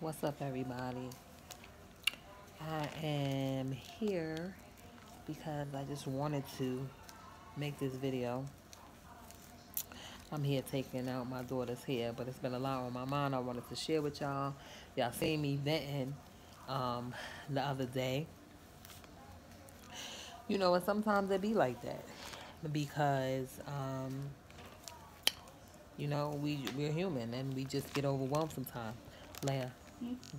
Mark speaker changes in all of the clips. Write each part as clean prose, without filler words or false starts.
Speaker 1: What's up, everybody? I am here because I just wanted to make this video. I'm here taking out my daughter's hair, but it's been a lot on my mind I wanted to share with y'all. Y'all seen me venting the other day. And sometimes it be like that because, we're human and we just get overwhelmed sometimes. Leia,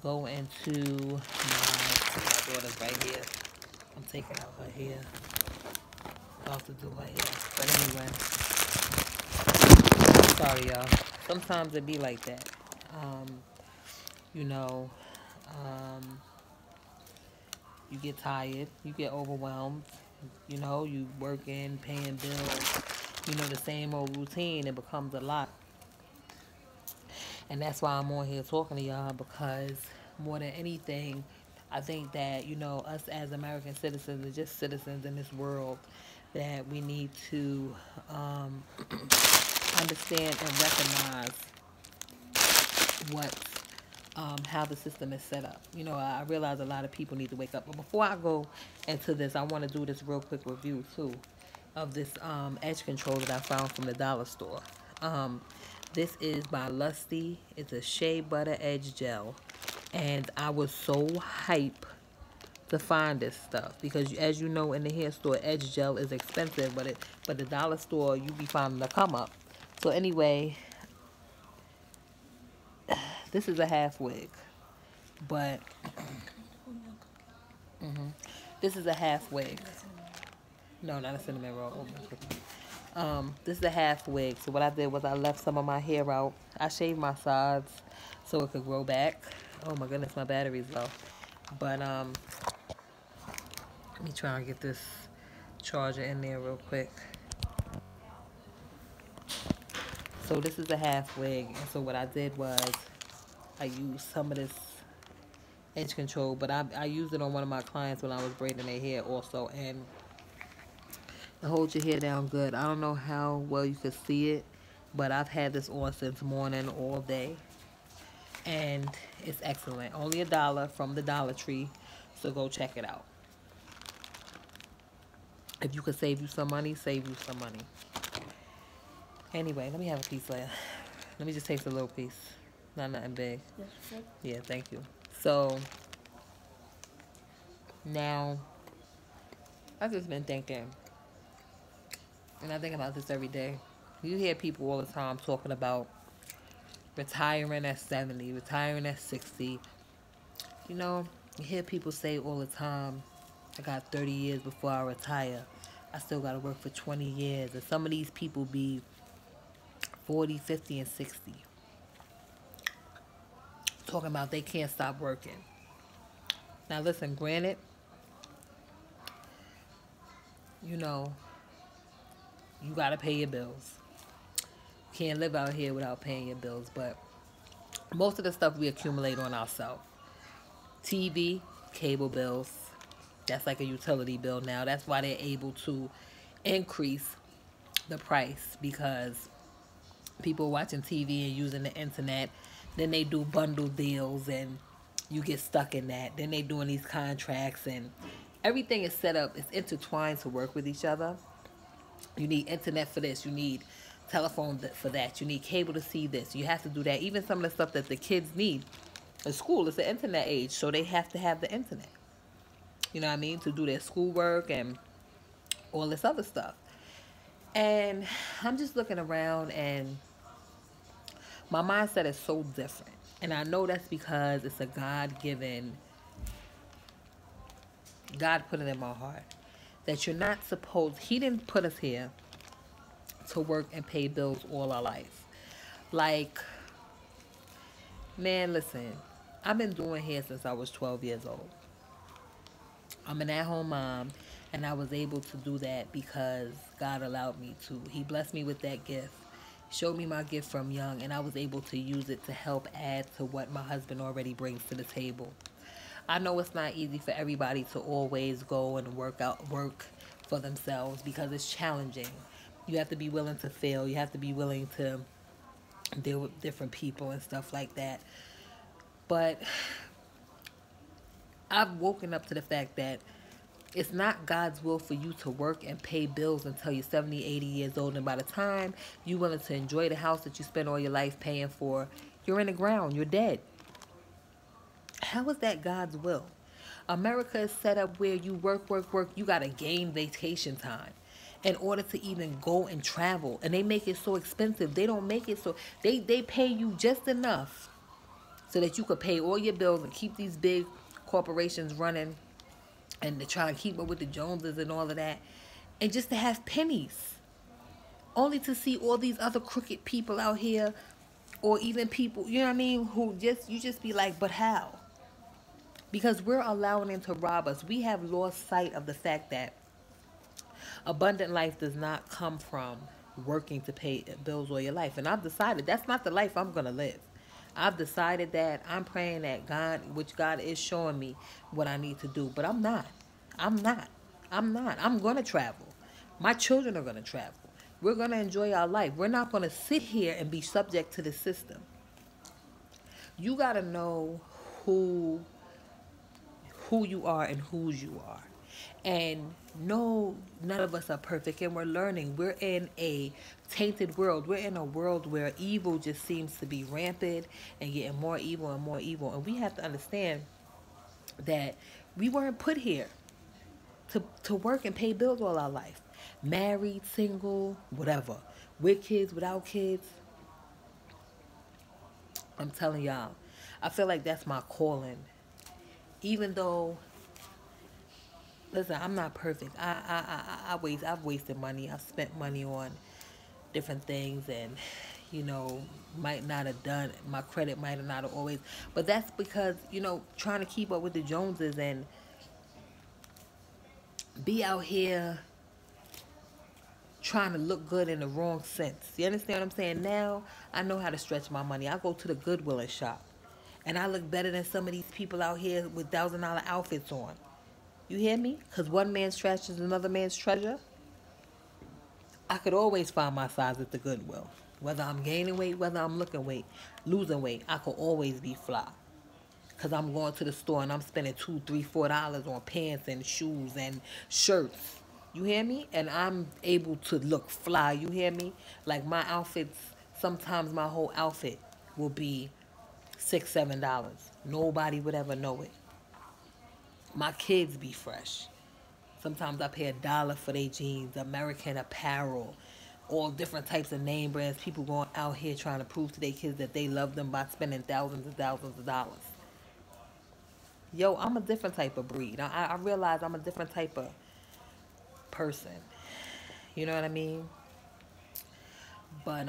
Speaker 1: go into my daughter's right here. I'm taking out her hair. About to do her hair. But anyway, sorry y'all. Sometimes it be like that. Um, you know, um, you get tired, you get overwhelmed, you working, paying bills, the same old routine, it becomes a lot. And that's why I'm on here talking to y'all because more than anything, I think that, us as American citizens and just citizens in this world, that we need to understand and recognize what how the system is set up. I realize a lot of people need to wake up. But before I go into this, I want to do this real quick review too of this edge control that I found from the dollar store. This is by Lusty. It's a shea butter edge gel, and I was so hype to find this stuff because, as you know, in the hair store, edge gel is expensive, but the dollar store you be finding the come up. So anyway, this is a half wig, but this is a half wig. No, not a cinnamon roll. This is a half wig. So what I did was I left some of my hair out. I shaved my sides so it could grow back. Oh my goodness, my battery's low. But let me try and get this charger in there real quick. So this is a half wig, and so what I did was I used some of this edge control, but I used it on one of my clients when I was braiding their hair also, and it holds your hair down good. I don't know how well you can see it, but I've had this on since morning all day, and it's excellent. Only $1 from the Dollar Tree, so go check it out. If you could save you some money, save you some money. Anyway, let me have a piece later. Let me just taste a little piece. Not nothing big. Yeah, thank you. So, now, I've just been thinking, and I think about this every day. You hear people all the time talking about retiring at 70, retiring at 60. You hear people say all the time, I got 30 years before I retire. I still got to work for 20 years. And some of these people be 40, 50, and 60. Talking about they can't stop working. Now listen, granted, you got to pay your bills. You can't live out here without paying your bills. But most of the stuff we accumulate on ourselves. TV, cable bills. That's like a utility bill now. That's why they're able to increase the price, because people watching TV and using the internet, then they do bundle deals and you get stuck in that. Then they doing these contracts and everything is set up, it's intertwined to work with each other. You need internet for this, you need telephone for that, you need cable to see this, you have to do that. Even some of the stuff that the kids need in school, it's the internet age, so they have to have the internet. You know what I mean? To do their schoolwork and all this other stuff. And I'm just looking around and my mindset is so different. And I know that's because it's a God-given, God put it in my heart, that you're not supposed, He didn't put us here to work and pay bills all our life. Like, man, listen, I've been doing hair since I was 12 years old. I'm an at-home mom, and I was able to do that because God allowed me to. He blessed me with that gift, showed me my gift from young, and I was able to use it to help add to what my husband already brings to the table. I know it's not easy for everybody to always go and work for themselves because it's challenging. You have to be willing to fail. You have to be willing to deal with different people and stuff like that. But I've woken up to the fact that it's not God's will for you to work and pay bills until you're 70, 80 years old. And by the time you're willing to enjoy the house that you spent all your life paying for, you're in the ground, you're dead. How is that God's will? America is set up where you work, work, work. You got to gain vacation time in order to even go and travel. And they make it so expensive. They don't make it so, they pay you just enough so that you could pay all your bills and keep these big corporations running and to try to keep up with the Joneses and all of that. And just to have pennies. Only to see all these other crooked people out here, or even people, you know what I mean, who just, you just be like, but how? Because we're allowing them to rob us. We have lost sight of the fact that abundant life does not come from working to pay bills all your life. And I've decided that's not the life I'm going to live. I've decided that I'm praying that God, which God is showing me what I need to do. But I'm not. I'm not. I'm not. I'm going to travel. My children are going to travel. We're going to enjoy our life. We're not going to sit here and be subject to the system. You got to know who you are and whose you are. And no, none of us are perfect, and we're learning. We're in a tainted world. We're in a world where evil just seems to be rampant and getting more evil and more evil. And we have to understand that we weren't put here to work and pay bills all our life. Married, single, whatever. With kids, without kids. I'm telling y'all, I feel like that's my calling. Even though, listen, I'm not perfect. I've wasted money. I've spent money on different things, and might not have done. My credit might have not have always, but that's because trying to keep up with the Joneses and be out here trying to look good in the wrong sense. You understand what I'm saying? Now I know how to stretch my money. I go to the Goodwill and shop, and I look better than some of these people out here with $1,000 outfits on. You hear me? Because one man's trash is another man's treasure. I could always find my size at the Goodwill. Whether I'm gaining weight, whether I'm losing weight, I could always be fly. Because I'm going to the store and I'm spending $2, $3, $4 on pants and shoes and shirts. You hear me? And I'm able to look fly. You hear me? Like my outfits, sometimes my whole outfit will be $6, $7. Nobody would ever know it. My kids be fresh. Sometimes I pay $1 for their jeans, American Apparel, all different types of name brands. People going out here trying to prove to their kids that they love them by spending thousands and thousands of dollars. Yo, I'm a different type of breed. I realize I'm a different type of person. You know what I mean? But,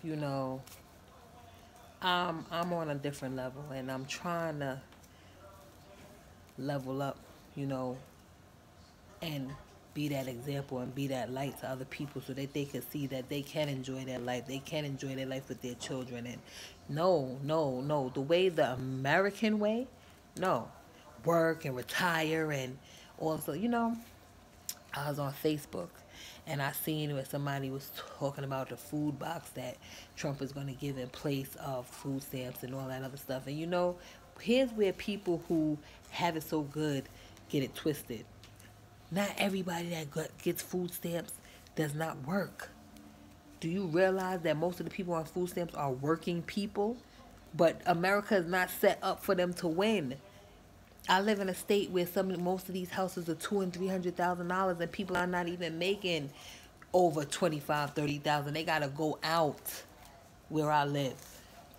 Speaker 1: you know, I'm on a different level, and I'm trying to level up, and be that example and be that light to other people so that they can see that they can enjoy their life. They can enjoy their life with their children. And no, no, no. The way, the American way, no. Work and retire and also, I was on Facebook and I seen where somebody was talking about the food box that Trump is going to give in place of food stamps and all that other stuff. And here's where people who have it so good get it twisted. Not everybody that gets food stamps does not work. Do you realize that most of the people on food stamps are working people? But America is not set up for them to win. I live in a state where most of these houses are $200,000 and $300,000, and people are not even making over 25, 30,000. They gotta go out where I live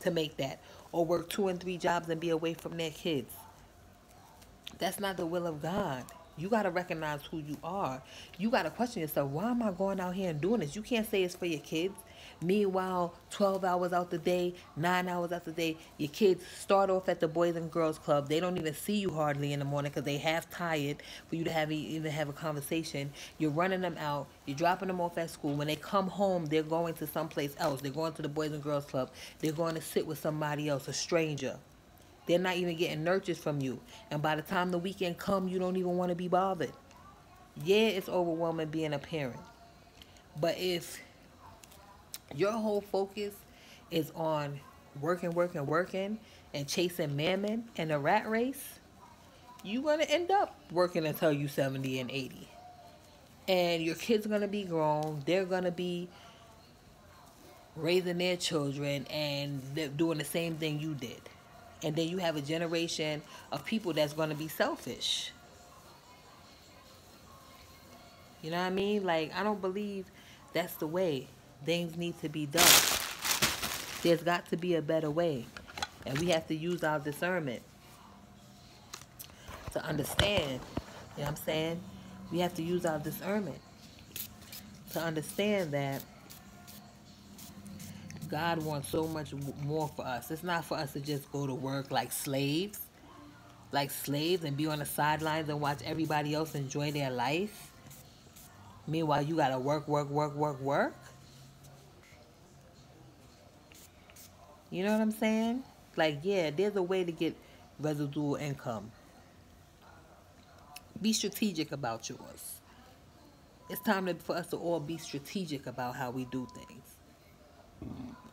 Speaker 1: to make that, or work 2 and 3 jobs and be away from their kids. That's not the will of God. You got to recognize who you are. You got to question yourself, why am I going out here and doing this? You can't say it's for your kids. Meanwhile, 12 hours out the day, 9 hours out the day, your kids start off at the Boys and Girls Club. They don't even see you hardly in the morning because they half tired for you to even have a conversation. You're running them out. You're dropping them off at school. When they come home, they're going to someplace else. They're going to the Boys and Girls Club. They're going to sit with somebody else, a stranger. They're not even getting nurtures from you. And by the time the weekend comes, you don't even want to be bothered. Yeah, it's overwhelming being a parent. But if your whole focus is on working, and chasing mammon and a rat race, you're going to end up working until you 70 and 80. And your kids are going to be grown. They're going to be raising their children and they're doing the same thing you did. And then you have a generation of people that's going to be selfish. You know what I mean? Like, I don't believe that's the way things need to be done. There's got to be a better way. And we have to use our discernment to understand. You know what I'm saying? We have to use our discernment to understand that God wants so much more for us. It's not for us to just go to work like slaves, and be on the sidelines and watch everybody else enjoy their life. Meanwhile, you gotta work. You know what I'm saying? Like, yeah, there's a way to get residual income. Be strategic about yours. It's time for us to all be strategic about how we do things.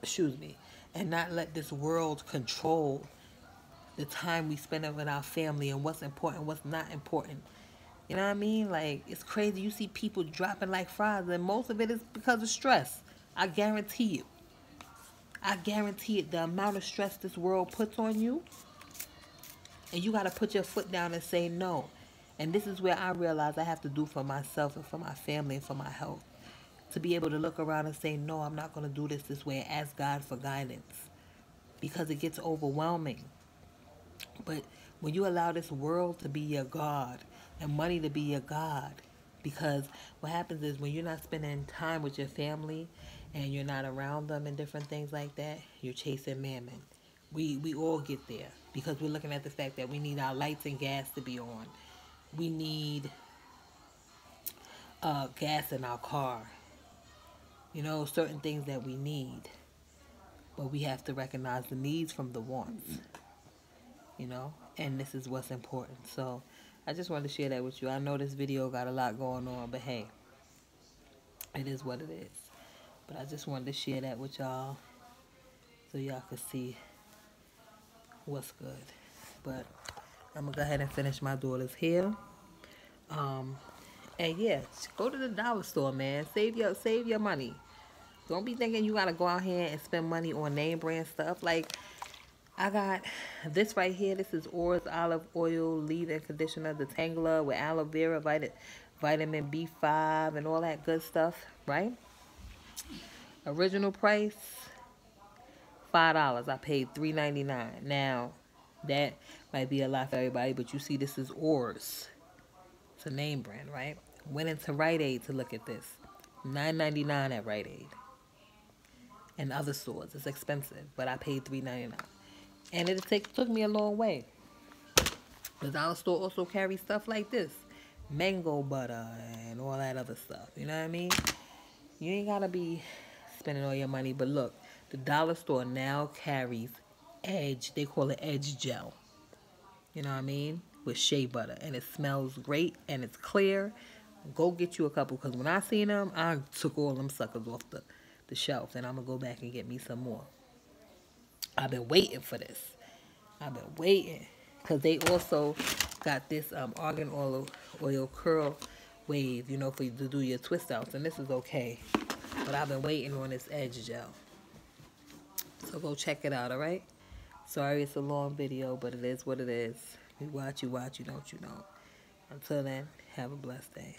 Speaker 1: Excuse me. And not let this world control the time we spend with our family and what's important, what's not important. You know what I mean? Like, it's crazy. You see people dropping like flies, and most of it is because of stress. I guarantee you. I guarantee it. The amount of stress this world puts on you, and you got to put your foot down and say no. And this is where I realize I have to do for myself and for my family and for my health. To be able to look around and say, no, I'm not going to do this way, and ask God for guidance. Because it gets overwhelming. But when you allow this world to be your God and money to be your God, because what happens is when you're not spending time with your family and you're not around them and different things like that, you're chasing mammon. We all get there because we're looking at the fact that we need our lights and gas to be on. We need gas in our car. You know, certain things that we need. But we have to recognize the needs from the wants. You know, and this is what's important. So I just wanted to share that with you. I know this video got a lot going on, but hey, it is what it is. But I just wanted to share that with y'all so y'all could see what's good. But I'm gonna go ahead and finish my daughter's hair. And yeah, go to the dollar store, man. Save your money. Don't be thinking you gotta go out here and spend money on name brand stuff. Like, I got this right here. This is Or's Olive Oil Leave-In Conditioner, the Tangler with aloe vera, vitamin B5, and all that good stuff, right? Original price, $5. I paid $3.99. Now, that might be a lot for everybody, but you see this is Or's. It's a name brand, right? Went into Rite Aid to look at this. $9.99 at Rite Aid. And other stores. It's expensive, but I paid $3.99. And it took me a long way. The dollar store also carries stuff like this. Mango butter and all that other stuff. You know what I mean? You ain't got to be spending all your money. But look, the dollar store now carries Edge. They call it Edge Gel. You know what I mean? With shea butter. And it smells great and it's clear. Go get you a couple. Because when I seen them, I took all them suckers off the shelf. And I'm going to go back and get me some more. I've been waiting for this. I've been waiting. Because they also got this argan oil curl wave, you know, for you to do your twist outs. And this is okay. But I've been waiting on this Edge Gel. So go check it out, alright? Sorry it's a long video, but it is what it is. You watch, you don't, you don't. Until then, have a blessed day.